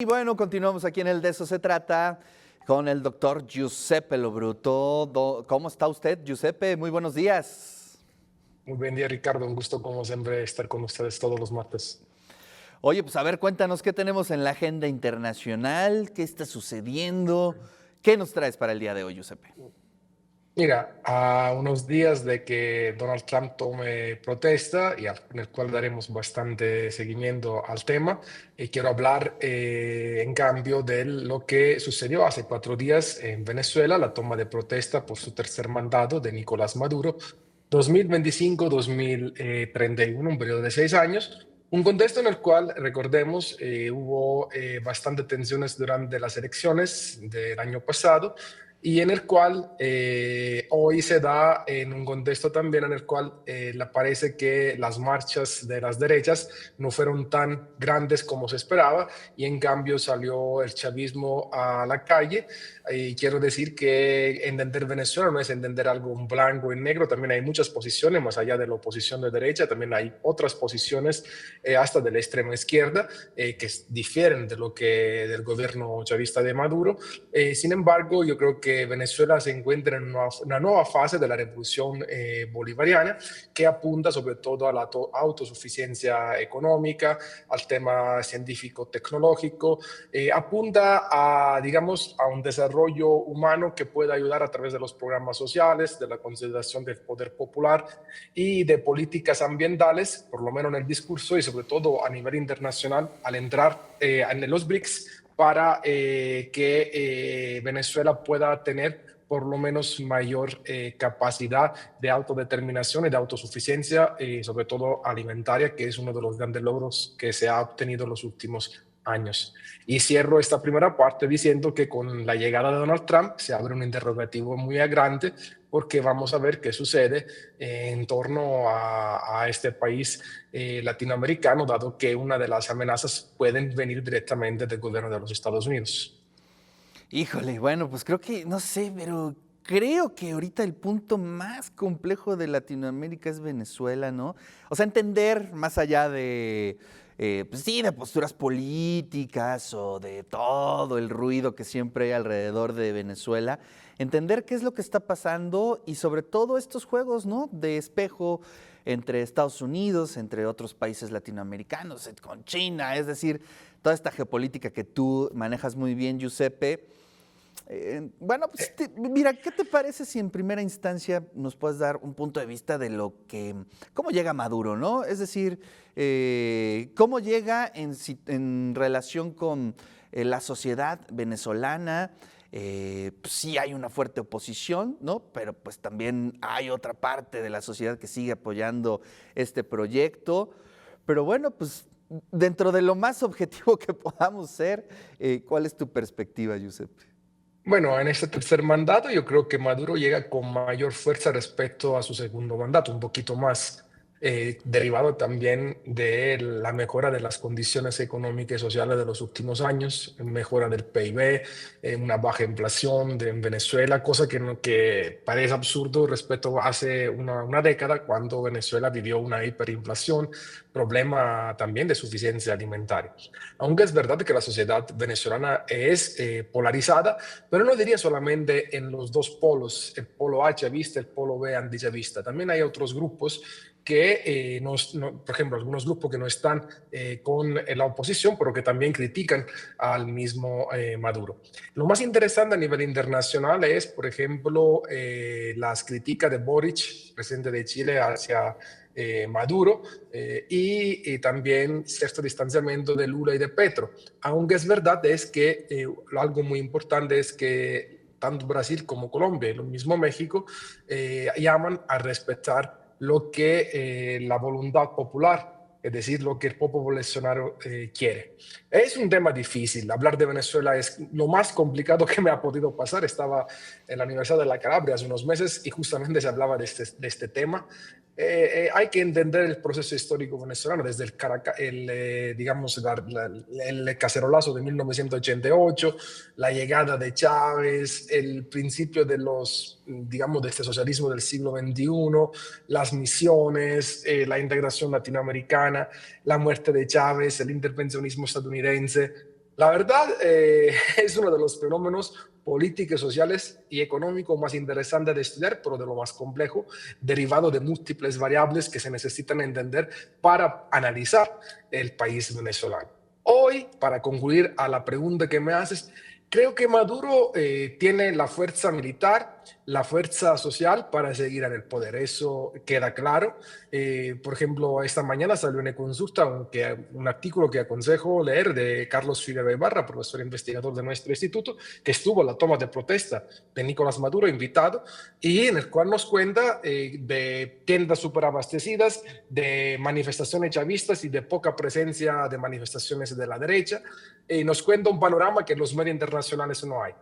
Y bueno, continuamos aquí en el De eso se trata con el doctor Giuseppe Lobruto. ¿Cómo está usted, Giuseppe? Muy buenos días. Muy buen día, Ricardo. Un gusto, como siempre, estar con ustedes todos los martes. Oye, pues a ver, cuéntanos qué tenemos en la agenda internacional, qué está sucediendo, qué nos traes para el día de hoy, Giuseppe. Mira, a unos días de que Donald Trump tome protesta en el cual daremos bastante seguimiento al tema, quiero hablar en cambio de lo que sucedió hace 4 días en Venezuela, la toma de protesta por su tercer mandato de Nicolás Maduro, 2025-2031, un periodo de 6 años. Un contexto en el cual, recordemos, hubo bastante tensiones durante las elecciones del año pasado y en el cual hoy se da en un contexto también en el cual le parece que las marchas de las derechas no fueron tan grandes como se esperaba y en cambio salió el chavismo a la calle. Y quiero decir que entender Venezuela no es entender algo en blanco y negro, también hay muchas posiciones, más allá de la oposición de derecha, también hay otras posiciones hasta de la extrema izquierda que difieren de lo que del gobierno chavista de Maduro. Sin embargo, yo creo que Venezuela se encuentra en una nueva fase de la revolución bolivariana que apunta sobre todo a la autosuficiencia económica, al tema científico-tecnológico, apunta a, digamos, a un desarrollo humano que pueda ayudar a través de los programas sociales, de la consideración del poder popular y de políticas ambientales, por lo menos en el discurso y sobre todo a nivel internacional, al entrar en los BRICS para que Venezuela pueda tener por lo menos mayor capacidad de autodeterminación y de autosuficiencia, sobre todo alimentaria, que es uno de los grandes logros que se ha obtenido en los últimos años. Y cierro esta primera parte diciendo que con la llegada de Donald Trump se abre un interrogativo muy grande porque vamos a ver qué sucede en torno a este país latinoamericano, dado que una de las amenazas pueden venir directamente del gobierno de los Estados Unidos. Híjole, bueno, pues creo que, no sé, pero creo que ahorita el punto más complejo de Latinoamérica es Venezuela, ¿no? O sea, entender más allá de, pues sí, de posturas políticas o de todo el ruido que siempre hay alrededor de Venezuela, entender qué es lo que está pasando y sobre todo estos juegos, ¿no? De espejo entre Estados Unidos, entre otros países latinoamericanos, con China, es decir, toda esta geopolítica que tú manejas muy bien, Giuseppe. Bueno, pues mira, ¿qué te parece si en primera instancia nos puedes dar un punto de vista de lo que, cómo llega Maduro, ¿no? Es decir, cómo llega en relación con la sociedad venezolana. Pues sí hay una fuerte oposición, ¿no? Pero pues también hay otra parte de la sociedad que sigue apoyando este proyecto. Pero bueno, pues dentro de lo más objetivo que podamos ser, ¿cuál es tu perspectiva, Giuseppe? Bueno, en este tercer mandato yo creo que Maduro llega con mayor fuerza respecto a su segundo mandato, un poquito más derivado también de la mejora de las condiciones económicas y sociales de los últimos años, mejora del PIB, una baja inflación en Venezuela, cosa que, que parece absurdo respecto a hace una década cuando Venezuela vivió una hiperinflación, problema también de suficiencia alimentaria. Aunque es verdad que la sociedad venezolana es polarizada, pero no diría solamente en los dos polos, el polo A chavista, el polo B antichavista. También hay otros grupos que, por ejemplo, algunos grupos que no están con la oposición, pero que también critican al mismo Maduro. Lo más interesante a nivel internacional es, por ejemplo, las críticas de Boric, presidente de Chile, hacia Maduro y también cierto distanciamiento de Lula y de Petro. Aunque es verdad es que algo muy importante es que tanto Brasil como Colombia y lo mismo México llaman a respetar lo que la voluntad popular, es decir, lo que el pueblo bolsonaro quiere. Es un tema difícil. Hablar de Venezuela es lo más complicado que me ha podido pasar. Estaba en la Universidad de la Calabria hace unos meses y justamente se hablaba de este tema. Hay que entender el proceso histórico venezolano desde digamos, el cacerolazo de 1988, la llegada de Chávez, el principio de digamos, de este socialismo del siglo XXI, las misiones, la integración latinoamericana, la muerte de Chávez, el intervencionismo estadounidense. La verdad, es uno de los fenómenos políticos, sociales y económicos más interesantes de estudiar, pero de lo más complejo, derivado de múltiples variables que se necesitan entender para analizar el país venezolano. Hoy, para concluir a la pregunta que me haces, creo que Maduro tiene la fuerza militar, la fuerza social para seguir en el poder. Eso queda claro. Por ejemplo, esta mañana salió en Consulta un artículo que aconsejo leer de Carlos Figueroa Ibarra, profesor investigador de nuestro instituto, que estuvo en la toma de protesta de Nicolás Maduro, invitado, y en el cual nos cuenta de tiendas superabastecidas, de manifestaciones chavistas y de poca presencia de manifestaciones de la derecha. Nos cuenta un panorama que en los medios internacionales no hay.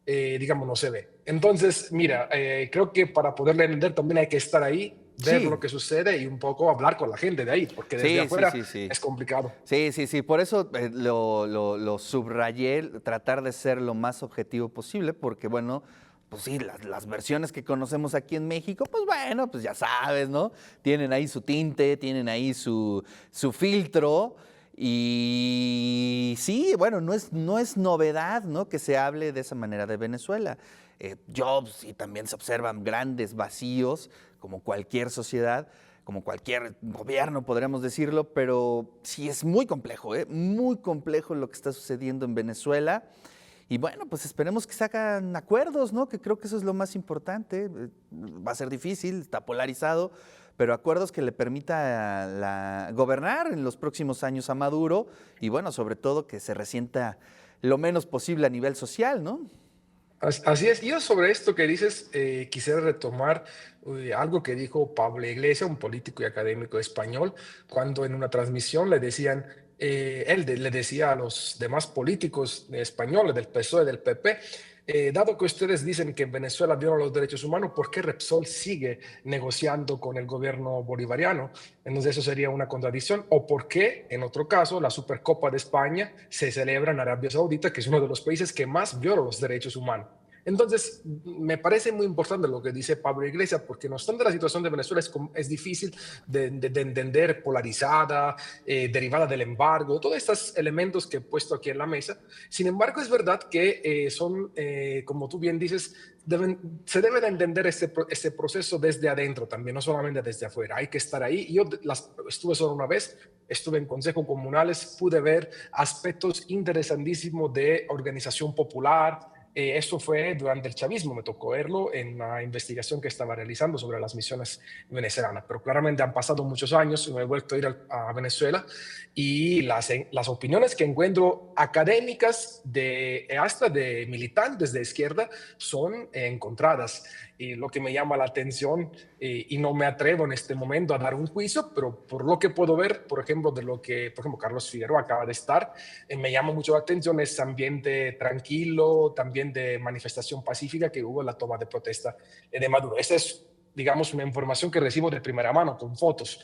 Digamos, no se ve. Entonces, mira, creo que para poderle entender también hay que estar ahí, ver lo Sí, que sucede y un poco hablar con la gente de ahí, porque desde sí, sí, afuera sí, sí. es complicado. Sí, sí, sí, por eso lo subrayé, tratar de ser lo más objetivo posible, porque bueno, pues sí, las versiones que conocemos aquí en México, pues bueno, pues ya sabes, ¿no? Tienen ahí su tinte, tienen ahí su filtro, y sí, bueno, no es novedad, ¿no? Que se hable de esa manera de Venezuela. Jobs y también se observan grandes vacíos, como cualquier sociedad, como cualquier gobierno, podríamos decirlo, pero sí es muy complejo, ¿eh? Muy complejo lo que está sucediendo en Venezuela. Y bueno, pues esperemos que se hagan acuerdos, ¿no? Que creo que eso es lo más importante. Va a ser difícil, está polarizado, pero acuerdos que le permita gobernar en los próximos años a Maduro y bueno, sobre todo que se resienta lo menos posible a nivel social, ¿no? Así es. Yo sobre esto que dices, quisiera retomar algo que dijo Pablo Iglesias, un político y académico español, cuando en una transmisión le decían, le decía a los demás políticos españoles del PSOE, del PP, dado que ustedes dicen que en Venezuela violan los derechos humanos, ¿por qué Repsol sigue negociando con el gobierno bolivariano? Entonces eso sería una contradicción. ¿O por qué, en otro caso, la Supercopa de España se celebra en Arabia Saudita, que es uno de los países que más viola los derechos humanos? Entonces, me parece muy importante lo que dice Pablo Iglesias, porque no obstante la situación de Venezuela es difícil de entender, polarizada, derivada del embargo, todos estos elementos que he puesto aquí en la mesa. Sin embargo, es verdad que como tú bien dices, se debe de entender este proceso desde adentro también, no solamente desde afuera. Hay que estar ahí. Yo estuve solo una vez, estuve en consejos comunales, pude ver aspectos interesantísimos de organización popular. Eso fue durante el chavismo, me tocó verlo en la investigación que estaba realizando sobre las misiones venezolanas, pero claramente han pasado muchos años, me he vuelto a ir a Venezuela y las opiniones que encuentro académicas hasta de militantes de izquierda son encontradas. Y lo que me llama la atención, y no me atrevo en este momento a dar un juicio, pero por lo que puedo ver, por ejemplo, de lo que, por ejemplo, Carlos Figueroa acaba de estar, me llama mucho la atención ese ambiente tranquilo, también de manifestación pacífica que hubo en la toma de protesta de Maduro. Esa es, digamos, una información que recibo de primera mano, con fotos,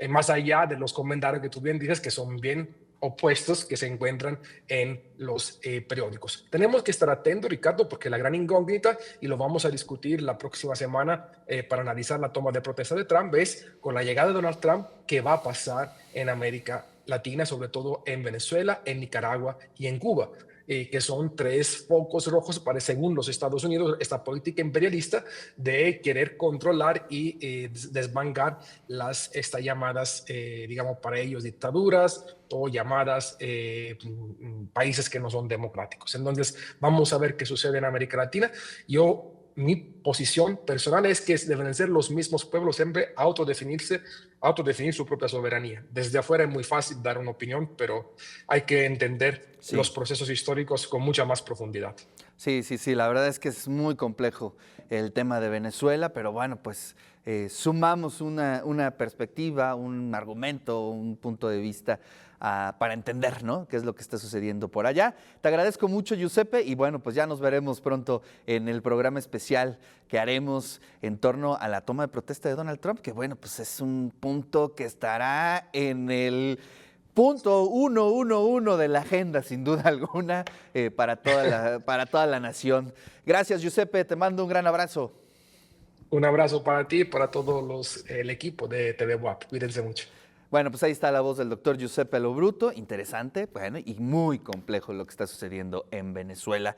más allá de los comentarios que tú bien dices, que son bien opuestos que se encuentran en los periódicos. Tenemos que estar atentos, Ricardo, porque la gran incógnita, y lo vamos a discutir la próxima semana para analizar la toma de protesta de Trump, es con la llegada de Donald Trump, ¿qué va a pasar en América Latina, sobre todo en Venezuela, en Nicaragua y en Cuba? Que son tres focos rojos para, según los Estados Unidos, esta política imperialista de querer controlar y desbancar estas llamadas, digamos, para ellos dictaduras o llamadas países que no son democráticos. Entonces, vamos a ver qué sucede en América Latina. Mi posición personal es que deben ser los mismos pueblos siempre autodefinir su propia soberanía. Desde afuera es muy fácil dar una opinión, pero hay que entender los Sí. procesos históricos con mucha más profundidad. Sí, sí, sí, la verdad es que es muy complejo el tema de Venezuela, pero bueno, pues sumamos una perspectiva, un argumento, un punto de vista para entender, ¿no? Qué es lo que está sucediendo por allá. Te agradezco mucho, Giuseppe, y bueno, pues ya nos veremos pronto en el programa especial que haremos en torno a la toma de protesta de Donald Trump, que bueno, pues es un punto que estará en el punto 111 de la agenda, sin duda alguna, para toda la nación. Gracias, Giuseppe, te mando un gran abrazo. Un abrazo para ti y para todos el equipo de TV WAP. Cuídense mucho. Bueno, pues ahí está la voz del doctor Giuseppe Lo Bruto, interesante, bueno, y muy complejo lo que está sucediendo en Venezuela.